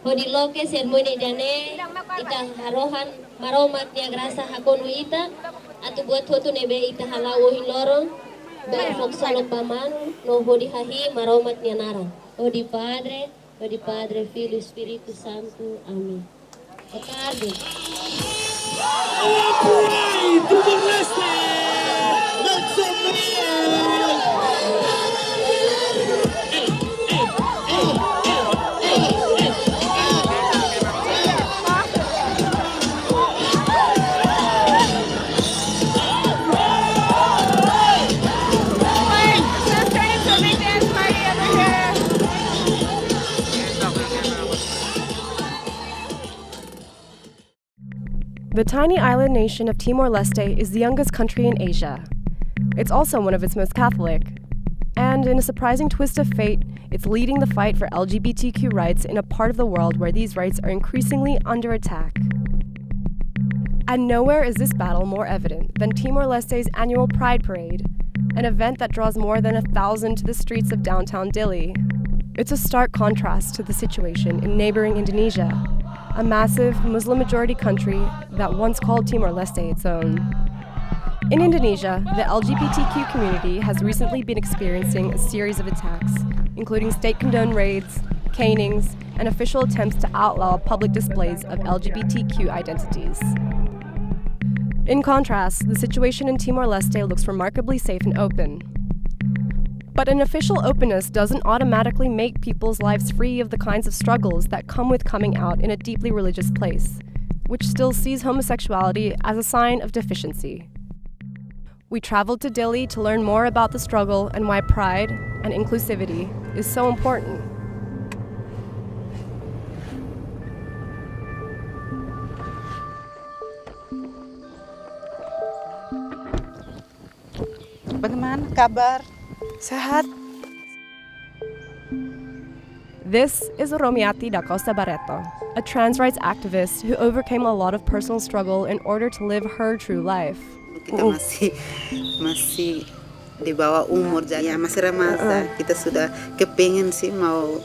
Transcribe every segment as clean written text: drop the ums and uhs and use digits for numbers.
Hodi loke sermoni dane ita harohan maromat nia grasa hakono ita atu buat hotu nebe ita halawo hiloro be foksalom pamanu no hodi hahi maromat nia nara. Hodi Padre, Filho e Espírito Santo. Amém. Boa tarde. The tiny island nation of Timor-Leste is the youngest country in Asia. It's also one of its most Catholic. And in a surprising twist of fate, it's leading the fight for LGBTQ rights in a part of the world where these rights are increasingly under attack. And nowhere is this battle more evident than Timor-Leste's annual Pride Parade, an event that draws more than 1,000 to the streets of downtown Dili. It's a stark contrast to the situation in neighboring Indonesia, a massive Muslim-majority country that once called Timor-Leste its own. In Indonesia, the LGBTQ community has recently been experiencing a series of attacks, including state-condoned raids, canings, and official attempts to outlaw public displays of LGBTQ identities. In contrast, the situation in Timor-Leste looks remarkably safe and open. But an official openness doesn't automatically make people's lives free of the kinds of struggles that come with coming out in a deeply religious place, which still sees homosexuality as a sign of deficiency. We traveled to Dili to learn more about the struggle and why pride and inclusivity is so important. Bagaimana kabar? Sehat. This is Romiati da Costa Barreto, a trans rights activist who overcame a lot of personal struggle in order to live her true life. Kita masih di bawah umur, jadi masih remaja. Kita sudah kepingin sih mau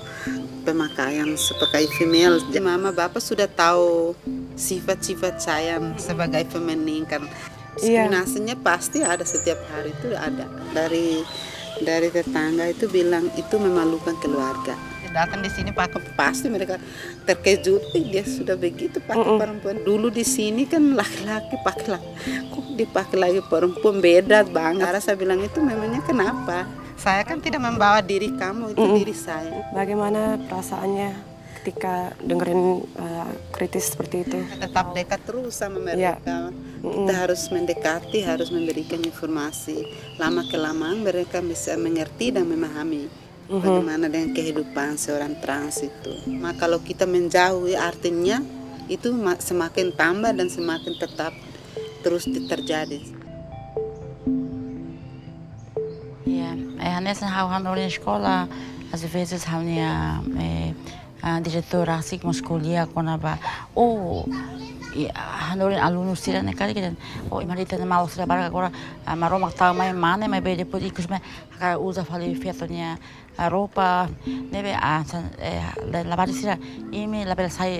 pemakaian sebagai female. Mama bapak sudah tahu sifat-sifat saya sebagai feminin kan. Diskriminasinya pasti ada, setiap hari itu ada. Dari tetangga itu bilang itu memalukan keluarga. Datang di sini pakai, pasti mereka terkejut, dia sudah begitu pakai perempuan. Dulu di sini kan laki-laki pakai laki, kok dipakai lagi perempuan, beda banget. Karena saya bilang itu memangnya kenapa? Saya kan tidak membawa diri kamu, itu diri saya. Bagaimana perasaannya ketika dengerin kritis seperti itu? Tetap dekat terus sama mereka. Kita harus mendekati, harus memberikan informasi. Lama-kelamaan mereka bisa mengerti dan memahami bagaimana dengan kehidupan seorang trans itu. Maka kalau kita menjauhi, artinya itu semakin tambah dan semakin tetap terus terjadi. Ja, nästan har han i skolan, alltså vezes har ni diretor asik mo escolia kona ba hanorin alunos sila na kali kan imarita na malos sila para agora maromak tao may mane may bede po ikus may ka usa fali feto niya roupa neve lavar sila imi label sai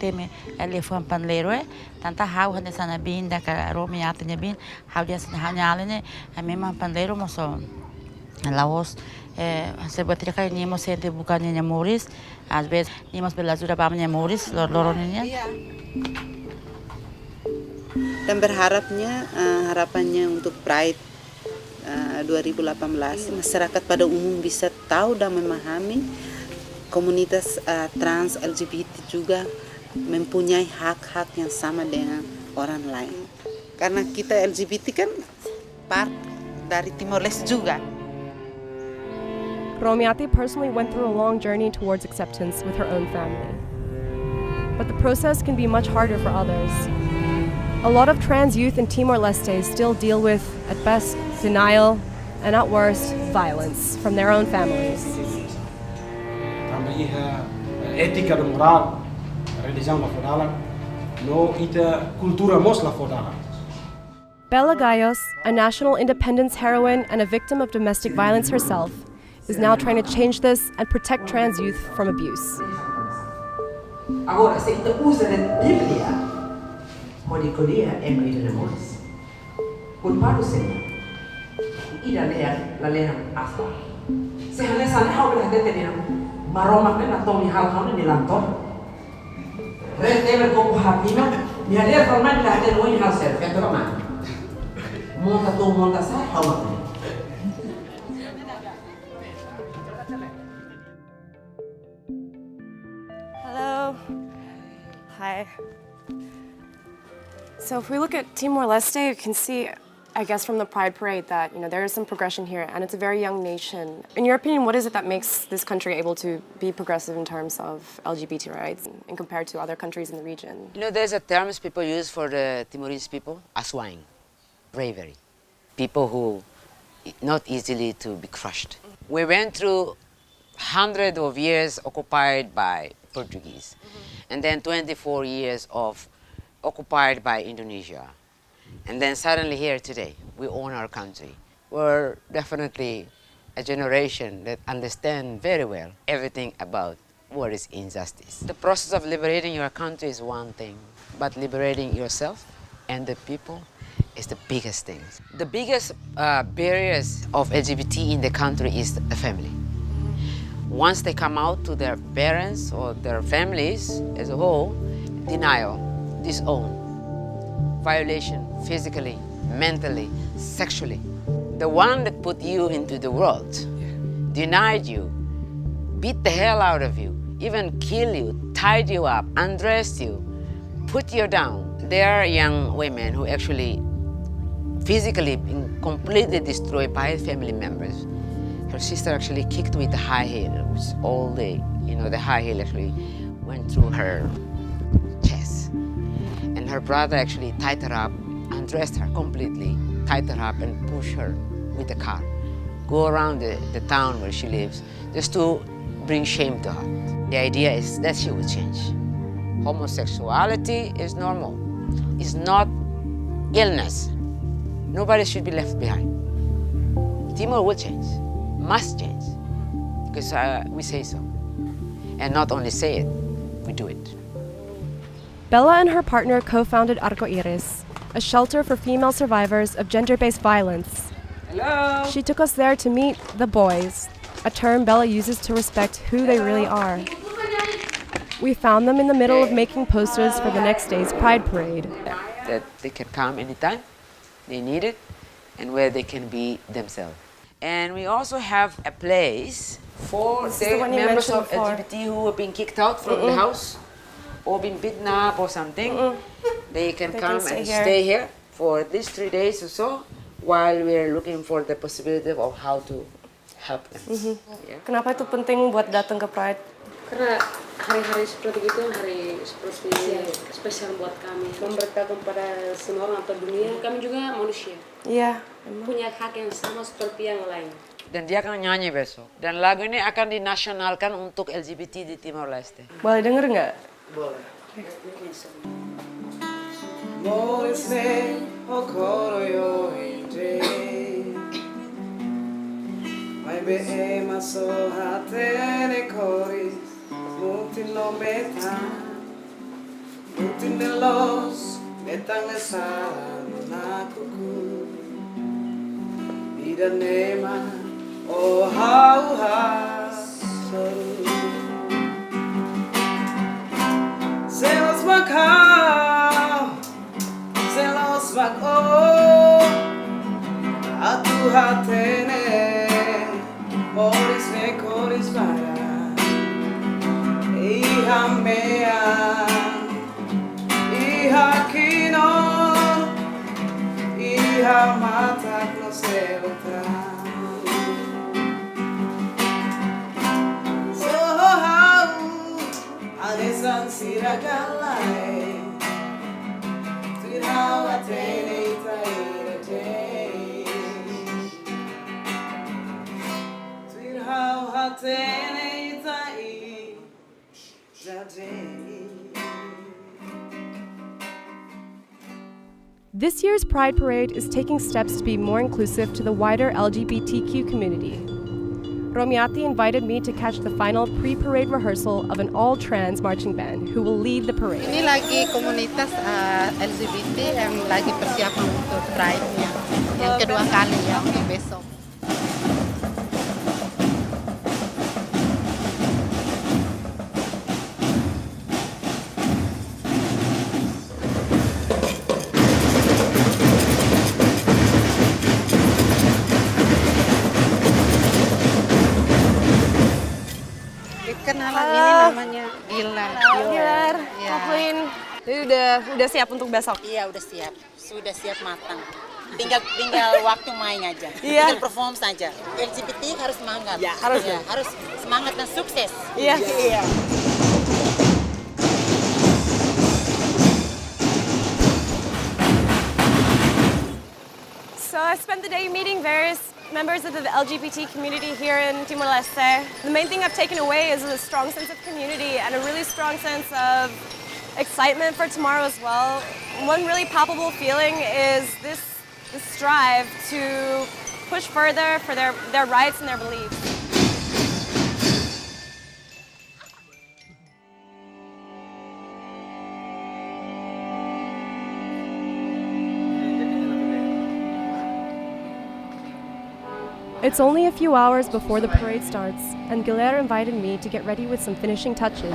teme elefant panlero tanta hau hande sana binda ka romi atnya bin hau dia sana hanyalene memang panlero mo so Laos seperti kali ni mau sente bukannya nyamuris, asbes ni mas belajar apa nyamuris loroninya. Dan harapannya untuk Pride 2018 masyarakat pada umum bisa tahu dan memahami komunitas trans LGBT juga mempunyai hak-hak yang sama dengan orang lain. Karena kita LGBT kan part dari Timor Leste juga. Romiati personally went through a long journey towards acceptance with her own family. But the process can be much harder for others. A lot of trans youth in Timor-Leste still deal with, at best, denial, and at worst, violence from their own families. Etica de moral, religião la fodala, no ita cultura mos la fodala. Bella Gayos, a national independence heroine and a victim of domestic violence herself, is now trying to change this and protect trans youth from abuse. Agora, se ita usa a Bíblia, pode colher é para ita demônios. Culpado sempre. Ida ler asal. Se hanya sana hau belah dete dia, maromak na tomi hal ni lantor. Rete berkopu hapima, dia ler format belah dete noi hal ser, kata mana? Monta sa hau mak. Hello. Hi. So if we look at Timor-Leste, you can see, I guess, from the Pride Parade that, there is some progression here, and it's a very young nation. In your opinion, what is it that makes this country able to be progressive in terms of LGBT rights and compared to other countries in the region? There's a term people use for the Timorese people, aswang, bravery. People who not easily to be crushed. We went through hundreds of years occupied by Portuguese, and then 24 years of occupied by Indonesia. And then suddenly here today, we own our country. We're definitely a generation that understand very well everything about what is injustice. The process of liberating your country is one thing, but liberating yourself and the people is the biggest thing. The biggest barriers of LGBT in the country is the family. Once they come out to their parents or their families as a whole, denial, disown, violation, physically, mentally, sexually. The one that put you into the world denied you, beat the hell out of you, even kill you, tied you up, undressed you, put you down. There are young women who actually physically been completely destroyed by family members. Her sister actually kicked with the high heel, which all the high heel actually went through her chest. And her brother actually tied her up, undressed her completely, tied her up and pushed her with the car. Go around the town where she lives just to bring shame to her. The idea is that she will change. Homosexuality is normal. It's not illness. Nobody should be left behind. Timor will change, must change, because we say so. And not only say it, we do it. Bella and her partner co-founded Arco Iris, a shelter for female survivors of gender-based violence. Hello. She took us there to meet the boys, a term Bella uses to respect who they really are. We found them in the middle of making posters for the next day's Pride Parade. That they can come anytime they need it and where they can be themselves. And we also have a place for the members of LGBT who have been kicked out from the house or been beaten up or something. They can come and stay here for at least 3 days or so while we're looking for the possibility of how to help them. Yeah. Kenapa itu penting buat datang ke Pride? Karena hari-hari seperti itu hari seperti spesial buat kami. Memberitahu kepada semua orang atau dunia, kami juga manusia. Iya. Punya hak yang sama seperti yang lain. Dan dia akan nyanyi besok. Dan lagu ini akan dinasionalkan untuk LGBT di Timor Leste. Boleh denger nggak? Boleh. Mutino meta, mutinelos, metangesan nakuku. Ida nema, oh hauha soru. Zelos makau, zelos makau. Atu hatene, moris ne koris para. Iha mea, iha kino, iha matak no selta. So hau, anesan siragalai, tuirau atene itairete, tuirau atene itai. This year's Pride Parade is taking steps to be more inclusive to the wider LGBTQ community. Romiati invited me to catch the final pre-parade rehearsal of an all-trans marching band who will lead the parade. Ini lagi komunitas LGBT yang lagi persiapan untuk Pride-nya. Yang kedua kali ya, untuk besok. Kenalan ini namanya Gilar. Gilar, Ya. Kathleen. Jadi udah siap untuk besok. Iya udah siap, sudah siap matang. Tinggal waktu main aja, Iya. tinggal perform saja. LGBT harus semangat, Ya, harus. ya, harus semangat dan sukses. Iya. Iya. So I spent the day meeting various members of the LGBT community here in Timor-Leste. The main thing I've taken away is a strong sense of community and a really strong sense of excitement for tomorrow as well. One really palpable feeling is this strive to push further for their rights and their beliefs. It's only a few hours before the parade starts, and Gilar invited me to get ready with some finishing touches.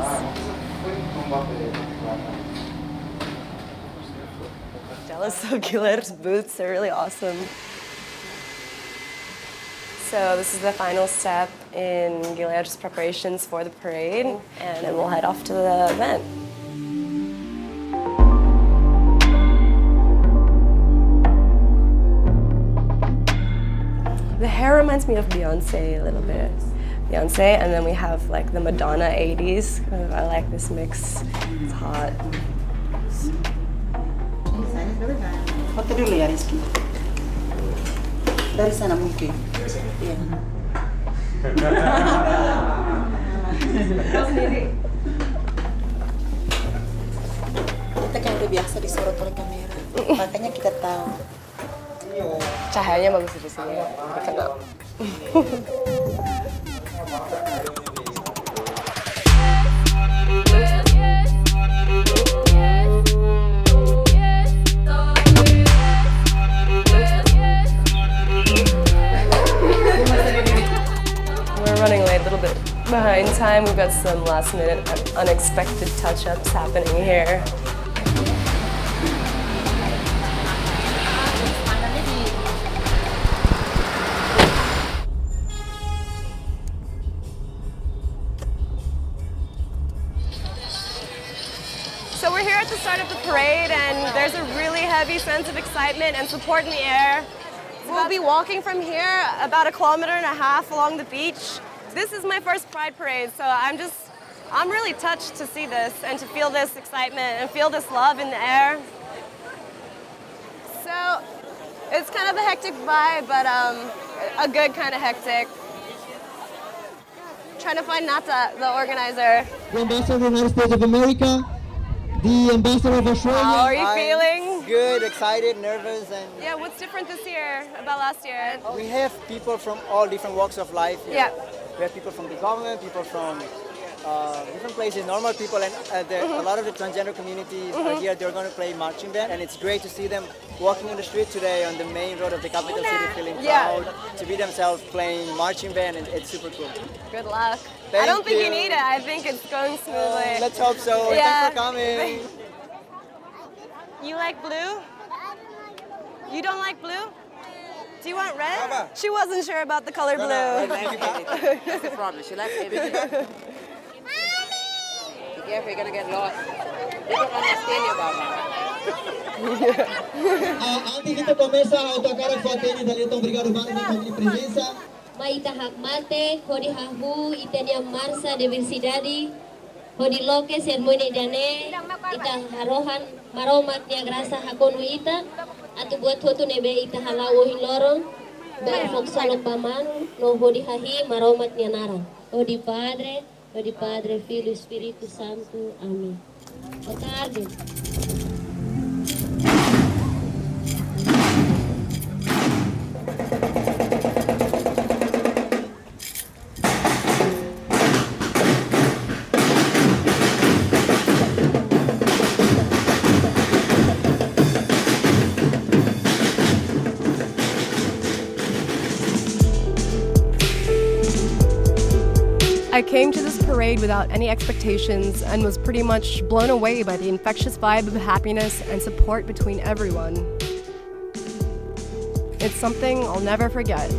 Jealous of Gilar's boots, they're really awesome. So this is the final step in Gilar's preparations for the parade, and then we'll head off to the event. The hair reminds me of Beyonce a little bit. Beyonce, and then we have like the Madonna 80s. I like this mix. It's hot. Foto dulu ya Rizky. Dari sana mungkin. Iya. Kita kan udah biasa disorot oleh kamera, makanya kita tahu. Cahayanya bagus di sini. Kenal. We're running late, a little bit behind time. We've got some last-minute unexpected touch-ups happening here. So we're here at the start of the parade, and there's a really heavy sense of excitement and support in the air. We'll be walking from here about 1.5 kilometers along the beach. This is my first Pride parade, so I'm really touched to see this and to feel this excitement and feel this love in the air. So it's kind of a hectic vibe, but a good kind of hectic. Trying to find Nata, the organizer. The ambassador of the United States of America, the ambassador of Australia. How are you feeling? Good, excited, nervous, and Yeah, what's different this year about last year? we have people from all different walks of life. Yeah. We have people from the government, people from different places, normal people, and a lot of the transgender communities are here. They're going to play marching band, and it's great to see them walking on the street today on the main road of the capital city, feeling proud to be themselves, playing marching band, and it's super cool. Good luck. I Thank don't think you you. need it. I think it's going smoothly. Let's hope so. Yeah. Thanks for coming. You like blue? You don't like blue? Do you want red? She wasn't sure about the color blue. That's the problem. She likes everything. Be careful, you're gonna get lost. They don't understand you about that. Antes que começa a tocar a fatene da Legião Obrigado Humano de presença. Maitahak mate, hodi hahu, itania marsa de virsidadi, hodi loke sermone dane, ita harohan, maromat nia grasa hakonu ita, atu buat hotu nebe ita halawo hiloro, ber foksalok pamanu, no hodi hahi, maromat nia nara. Hodi Padre, Filho e Espírito Santo. Amém. Boa tarde. I came to this parade without any expectations and was pretty much blown away by the infectious vibe of happiness and support between everyone. It's something I'll never forget.